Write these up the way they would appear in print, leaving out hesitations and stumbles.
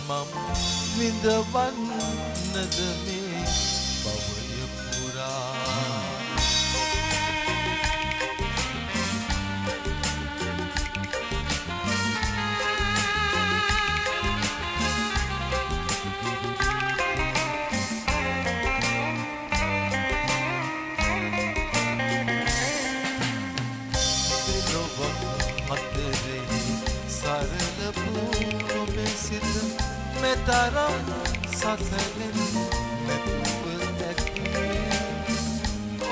මම විඳවන්නද මේ භවය පුරා මෙතරම් සසලෙන් නැතුව දැක්කේ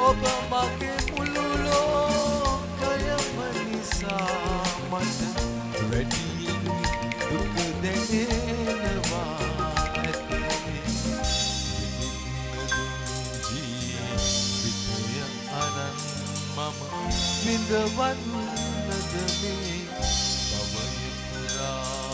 ඔබ මගේ මුළු ලෝකයම නිසා මට වැඩියෙන් දුක දැනෙනවා ඇත්තේ ජීවිතය අරන් මම විඳවන්නද මේ භවය පුරා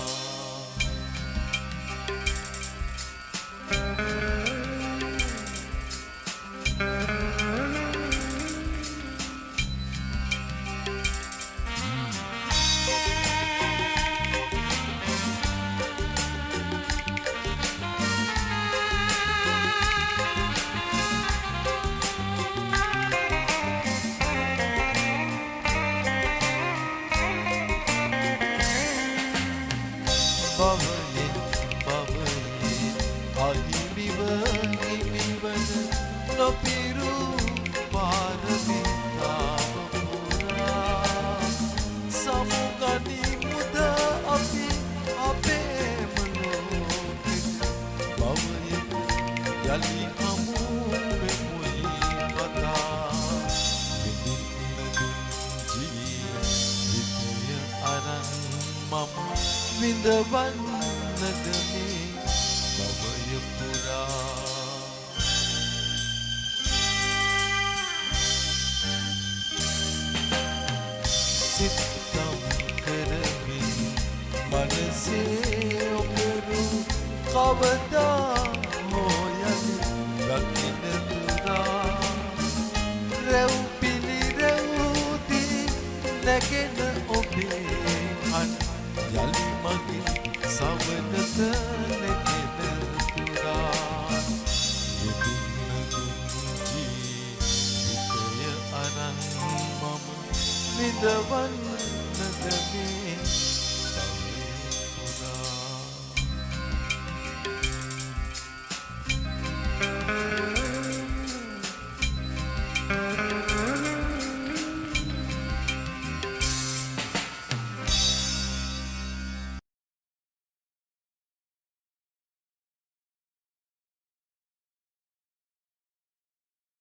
විඳවන්නද මේ භවය පුරා සිතම් කරමින් මනසේ ඔබරු කවදා හොයන දකින දුරා රැව් පිලි රැව්දී නැගෙන ඔබේ අන් යලි මගේ සවනත නැගෙන තුරා විඳින්න ජීවිතය අරන් මම විඳවන්න